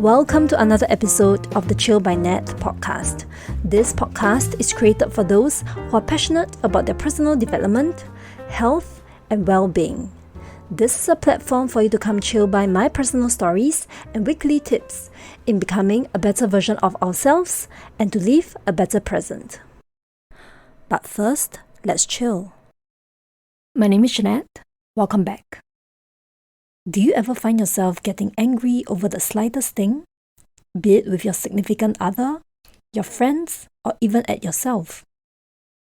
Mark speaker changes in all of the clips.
Speaker 1: Welcome to another episode of the Chill by Nat podcast. This podcast is created for those who are passionate about their personal development, health, and well-being. This is a platform for you to come chill by my personal stories and weekly tips in becoming a better version of ourselves and to live a better present. But first, let's chill. My name is Jeanette. Welcome back. Do you ever find yourself getting angry over the slightest thing? Be it with your significant other, your friends, or even at yourself.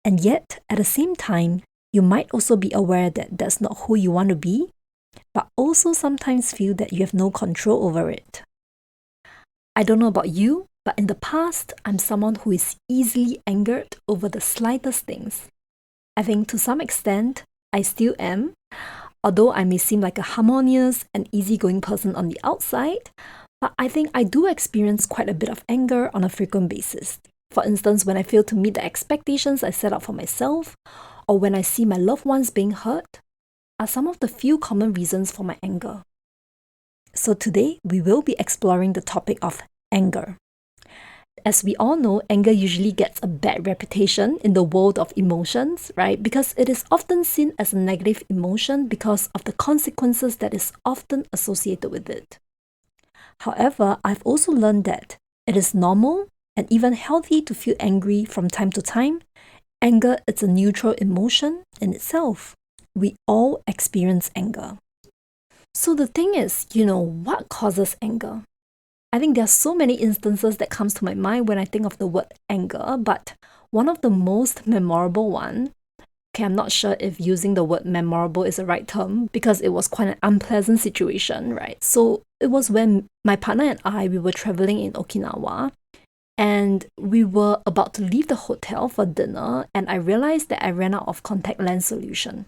Speaker 1: And yet, at the same time, you might also be aware that that's not who you want to be, but also sometimes feel that you have no control over it. I don't know about you, but in the past, I'm someone who is easily angered over the slightest things. I think to some extent, I still am. Although I may seem like a harmonious and easygoing person on the outside, but I think I do experience quite a bit of anger on a frequent basis. For instance, when I fail to meet the expectations I set up for myself, or when I see my loved ones being hurt, are some of the few common reasons for my anger. So today, we will be exploring the topic of anger. As we all know, anger usually gets a bad reputation in the world of emotions, right? Because it is often seen as a negative emotion because of the consequences that is often associated with it. However, I've also learned that it is normal and even healthy to feel angry from time to time. Anger is a neutral emotion in itself. We all experience anger. So the thing is, what causes anger? I think there are so many instances that comes to my mind when I think of the word anger, but one of the most memorable one, I'm not sure if using the word memorable is the right term because it was quite an unpleasant situation, right? So it was when my partner and we were traveling in Okinawa and we were about to leave the hotel for dinner and I realized that I ran out of contact lens solution.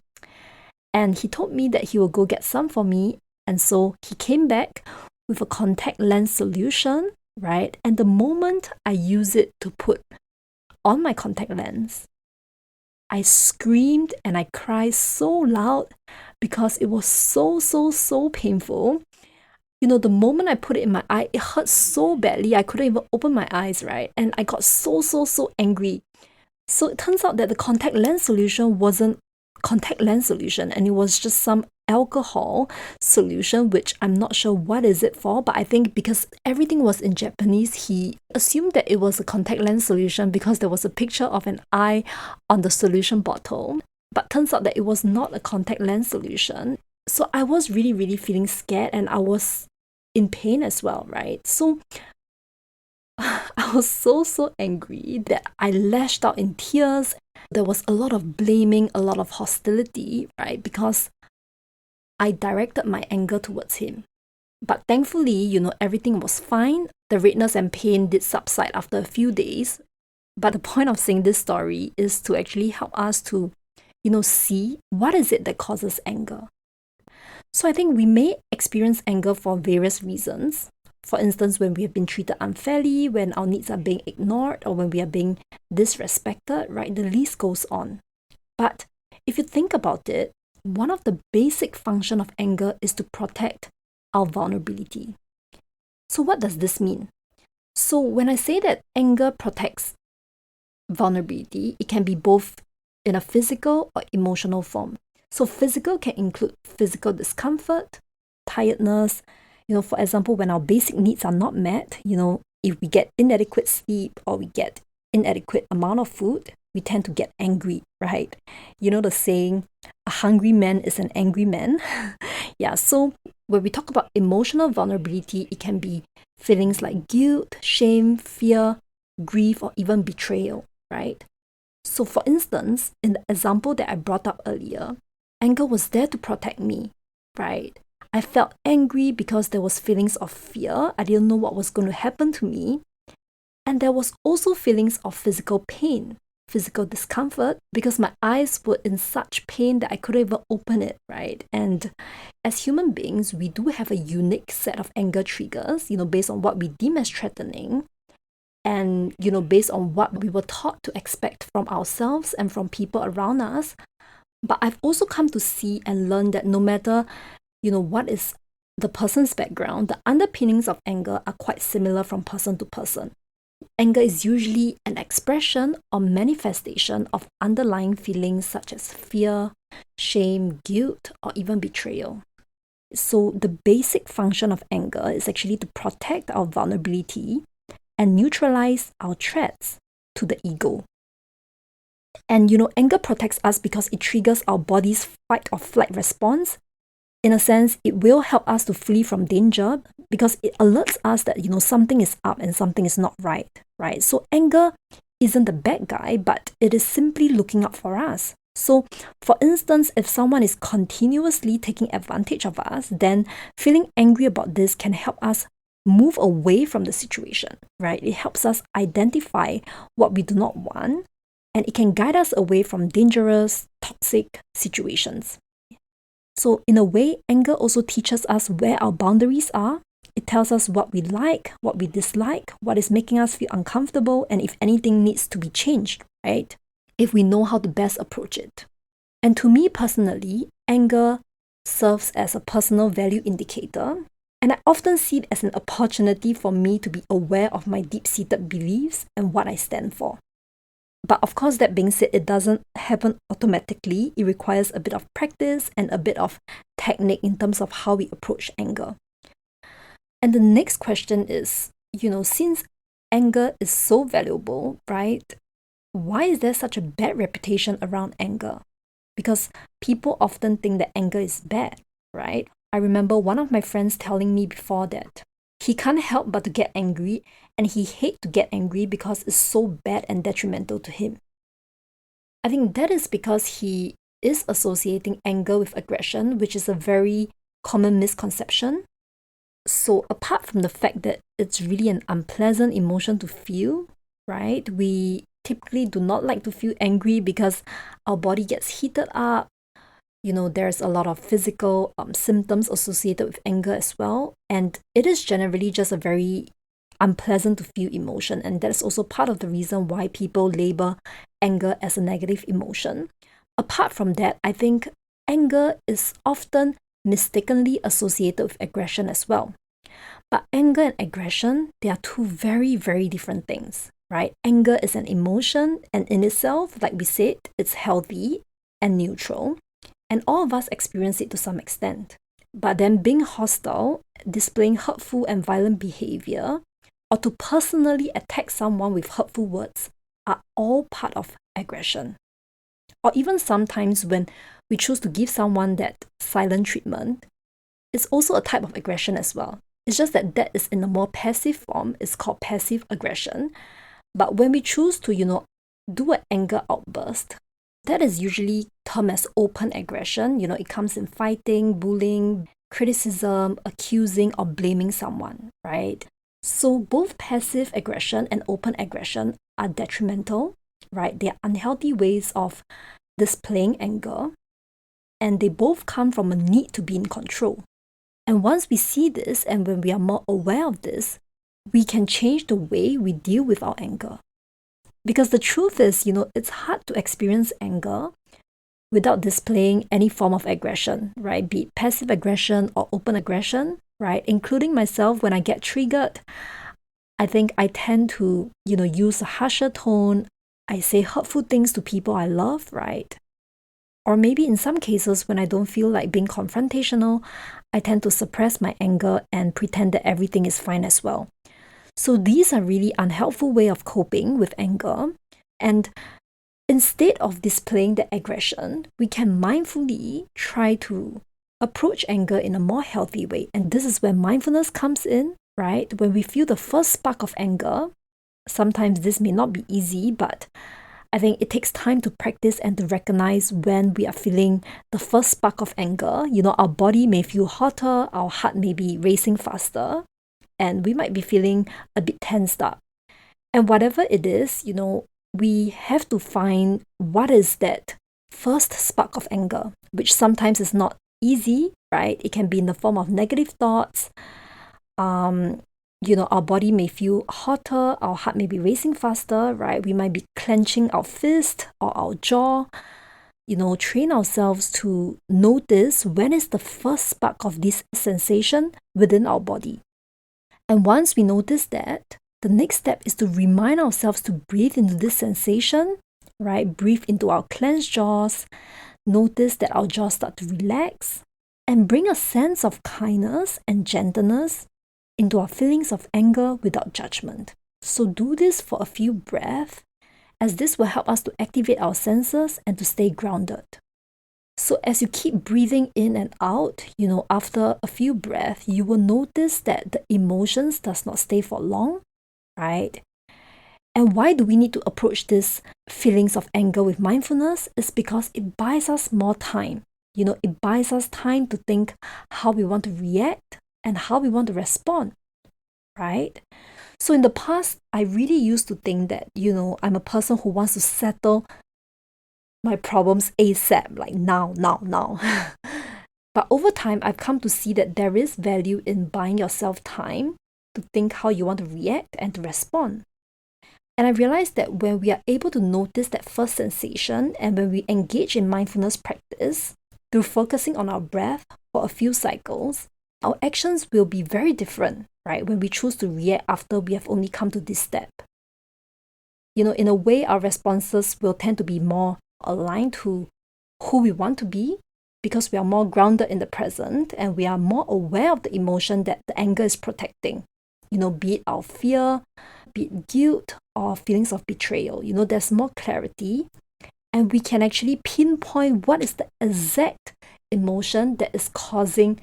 Speaker 1: And he told me that he will go get some for me, and so he came back with a contact lens solution, right? And the moment I use it to put on my contact lens, I screamed and I cried so loud because it was so painful. The moment I put it in my eye, it hurt so badly, I couldn't even open my eyes, right? And I got so angry. So it turns out that the contact lens solution wasn't contact lens solution and it was just some alcohol solution, which I'm not sure what is it for, but I think because everything was in Japanese, he assumed that it was a contact lens solution because there was a picture of an eye on the solution bottle, but turns out that it was not a contact lens solution. So I was really feeling scared and I was in pain as well, right? So I was so angry that I lashed out in tears. There was a lot of blaming, a lot of hostility, right? Because I directed my anger towards him. But thankfully, everything was fine. The redness and pain did subside after a few days. But the point of saying this story is to actually help us to, see what is it that causes anger. So I think we may experience anger for various reasons. For instance, when we have been treated unfairly, when our needs are being ignored, or when we are being disrespected, right? The list goes on. But if you think about it, one of the basic function of anger is to protect our vulnerability. So what does this mean? So when I say that anger protects vulnerability, it can be both in a physical or emotional form. So physical can include physical discomfort, tiredness. For example, when our basic needs are not met, if we get inadequate sleep or we get inadequate amount of food, we tend to get angry, right? The saying, a hungry man is an angry man. Yeah, so when we talk about emotional vulnerability, it can be feelings like guilt, shame, fear, grief, or even betrayal, right? So for instance, in the example that I brought up earlier, anger was there to protect me, right? I felt angry because there was feelings of fear. I didn't know what was going to happen to me. And there was also feelings of physical pain, physical discomfort, because my eyes were in such pain that I couldn't even open it, right? And as human beings, we do have a unique set of anger triggers, based on what we deem as threatening. And, based on what we were taught to expect from ourselves and from people around us. But I've also come to see and learn that no matter, what is the person's background, the underpinnings of anger are quite similar from person to person. Anger is usually an expression or manifestation of underlying feelings such as fear, shame, guilt, or even betrayal. So, the basic function of anger is actually to protect our vulnerability and neutralize our threats to the ego. And anger protects us because it triggers our body's fight or flight response. In a sense, it will help us to flee from danger because it alerts us that something is up and something is not right, right? So anger isn't the bad guy, but it is simply looking out for us. So, for instance, if someone is continuously taking advantage of us, then feeling angry about this can help us move away from the situation, right? It helps us identify what we do not want, and it can guide us away from dangerous, toxic situations. So, in a way, anger also teaches us where our boundaries are. It tells us what we like, what we dislike, what is making us feel uncomfortable, and if anything needs to be changed, right? If we know how to best approach it. And to me personally, anger serves as a personal value indicator, and I often see it as an opportunity for me to be aware of my deep-seated beliefs and what I stand for. But of course, that being said, it doesn't happen automatically. It requires a bit of practice and a bit of technique in terms of how we approach anger. And the next question is, since anger is so valuable, right? Why is there such a bad reputation around anger? Because people often think that anger is bad, right? I remember one of my friends telling me before that he can't help but to get angry, and he hates to get angry because it's so bad and detrimental to him. I think that is because he is associating anger with aggression, which is a very common misconception. So apart from the fact that it's really an unpleasant emotion to feel, right? We typically do not like to feel angry because our body gets heated up. There's a lot of physical symptoms associated with anger as well. And it is generally just a very unpleasant to feel emotion. And that's also part of the reason why people label anger as a negative emotion. Apart from that, I think anger is often mistakenly associated with aggression as well. But anger and aggression, they are two very, very different things, right? Anger is an emotion, and in itself, like we said, it's healthy and neutral. And all of us experience it to some extent. But then being hostile, displaying hurtful and violent behavior, or to personally attack someone with hurtful words are all part of aggression. Or even sometimes when we choose to give someone that silent treatment, it's also a type of aggression as well. It's just that is in a more passive form. It's called passive aggression. But when we choose to, do an anger outburst, that is usually termed as open aggression. It comes in fighting, bullying, criticism, accusing, or blaming someone, right? So both passive aggression and open aggression are detrimental, right? They are unhealthy ways of displaying anger, and they both come from a need to be in control. And once we see this, and when we are more aware of this, we can change the way we deal with our anger. Because the truth is, it's hard to experience anger without displaying any form of aggression, right? Be it passive aggression or open aggression, right? Including myself, when I get triggered, I think I tend to, use a harsher tone. I say hurtful things to people I love, right? Or maybe in some cases, when I don't feel like being confrontational, I tend to suppress my anger and pretend that everything is fine as well. So these are really unhelpful way of coping with anger. And instead of displaying the aggression, we can mindfully try to approach anger in a more healthy way. And this is where mindfulness comes in, right? When we feel the first spark of anger, sometimes this may not be easy, but I think it takes time to practice and to recognize when we are feeling the first spark of anger. Our body may feel hotter, our heart may be racing faster, and we might be feeling a bit tensed up. And whatever it is, we have to find what is that first spark of anger, which sometimes is not easy, right? It can be in the form of negative thoughts. Our body may feel hotter, our heart may be racing faster, right? We might be clenching our fist or our jaw. train ourselves to notice when is the first spark of this sensation within our body. And once we notice that, the next step is to remind ourselves to breathe into this sensation, right? Breathe into our clenched jaws, notice that our jaws start to relax, and bring a sense of kindness and gentleness into our feelings of anger without judgment. So do this for a few breaths, as this will help us to activate our senses and to stay grounded. So as you keep breathing in and out, after a few breaths, you will notice that the emotions does not stay for long, right? And why do we need to approach these feelings of anger with mindfulness? It's because it buys us more time. It buys us time to think how we want to react and how we want to respond, right? So in the past, I really used to think that, I'm a person who wants to settle my problems ASAP, like now. But over time, I've come to see that there is value in buying yourself time to think how you want to react and to respond. And I realized that when we are able to notice that first sensation and when we engage in mindfulness practice through focusing on our breath for a few cycles, our actions will be very different, right? When we choose to react after we have only come to this step. In a way, our responses will tend to be more aligned to who we want to be because we are more grounded in the present and we are more aware of the emotion that the anger is protecting. Be it our fear, be it guilt or feelings of betrayal. There's more clarity and we can actually pinpoint what is the exact emotion that is causing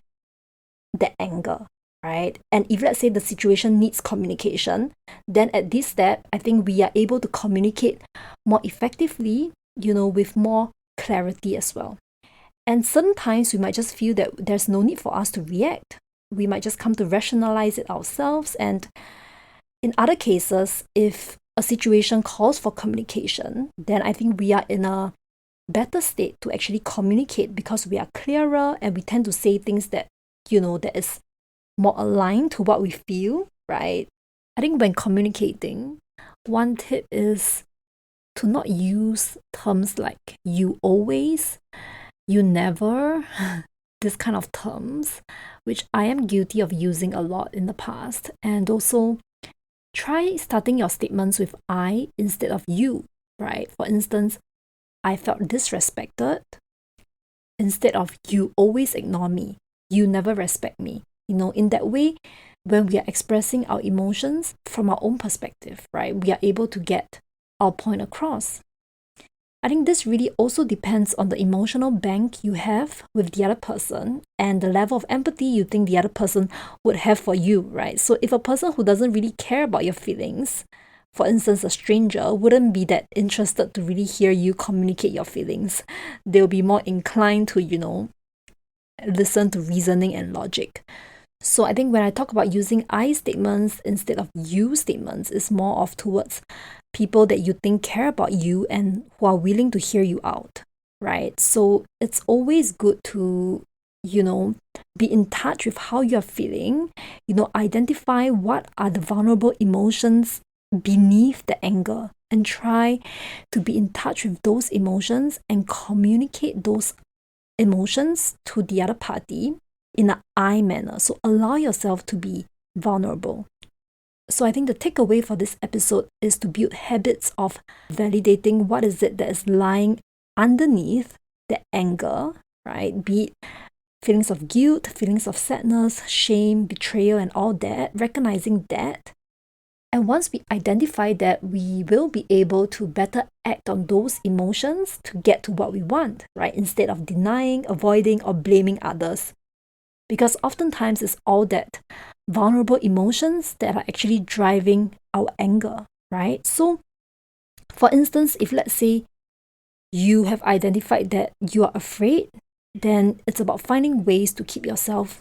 Speaker 1: the anger, right? And if let's say the situation needs communication, then at this step, I think we are able to communicate more effectively, with more clarity as well. And sometimes we might just feel that there's no need for us to react. We might just come to rationalize it ourselves. And in other cases, if a situation calls for communication, then I think we are in a better state to actually communicate because we are clearer and we tend to say things that, that is more aligned to what we feel, right? I think when communicating, one tip is to not use terms like you always, you never, this kind of terms, which I am guilty of using a lot in the past. And also try starting your statements with I instead of you, right? For instance, I felt disrespected instead of you always ignore me, you never respect me. In that way, when we are expressing our emotions from our own perspective, right, we are able to get our point across. I think this really also depends on the emotional bank you have with the other person and the level of empathy you think the other person would have for you, right? So if a person who doesn't really care about your feelings, for instance, a stranger, wouldn't be that interested to really hear you communicate your feelings. They'll be more inclined to, listen to reasoning and logic. So I think when I talk about using I statements instead of you statements, it's more of towards people that you think care about you and who are willing to hear you out, right? So it's always good to, be in touch with how you're feeling, identify what are the vulnerable emotions beneath the anger and try to be in touch with those emotions and communicate those emotions to the other party in an I manner. So allow yourself to be vulnerable. So I think the takeaway for this episode is to build habits of validating what is it that is lying underneath the anger, right? Be it feelings of guilt, feelings of sadness, shame, betrayal, and all that, recognizing that. And once we identify that, we will be able to better act on those emotions to get to what we want, right? Instead of denying, avoiding, or blaming others. Because oftentimes it's all that vulnerable emotions that are actually driving our anger, right? So, for instance, if let's say you have identified that you are afraid, then it's about finding ways to keep yourself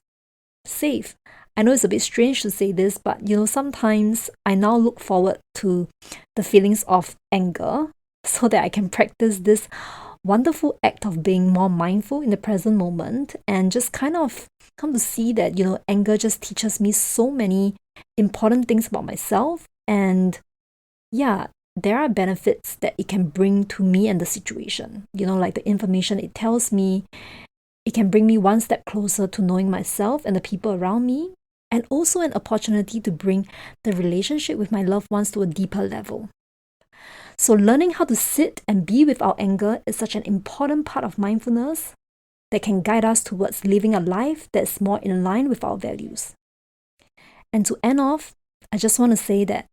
Speaker 1: safe. I know it's a bit strange to say this, but sometimes I now look forward to the feelings of anger so that I can practice this wonderful act of being more mindful in the present moment and just kind of come to see that, anger just teaches me so many important things about myself. And yeah, there are benefits that it can bring to me and the situation. Like the information it tells me, it can bring me one step closer to knowing myself and the people around me, and also an opportunity to bring the relationship with my loved ones to a deeper level. So learning how to sit and be with our anger is such an important part of mindfulness that can guide us towards living a life that's more in line with our values. And to end off, I just want to say that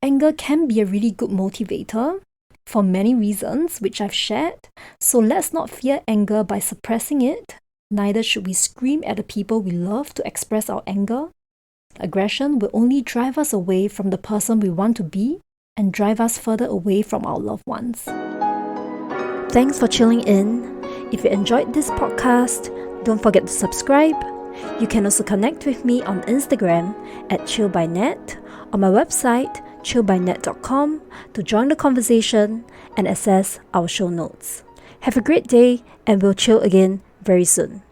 Speaker 1: anger can be a really good motivator for many reasons, which I've shared. So let's not fear anger by suppressing it. Neither should we scream at the people we love to express our anger. Aggression will only drive us away from the person we want to be and drive us further away from our loved ones. Thanks for chilling in. If you enjoyed this podcast, don't forget to subscribe. You can also connect with me on Instagram at chillbynet, on my website chillbynet.com, to join the conversation and access our show notes. Have a great day, and we'll chill again very soon.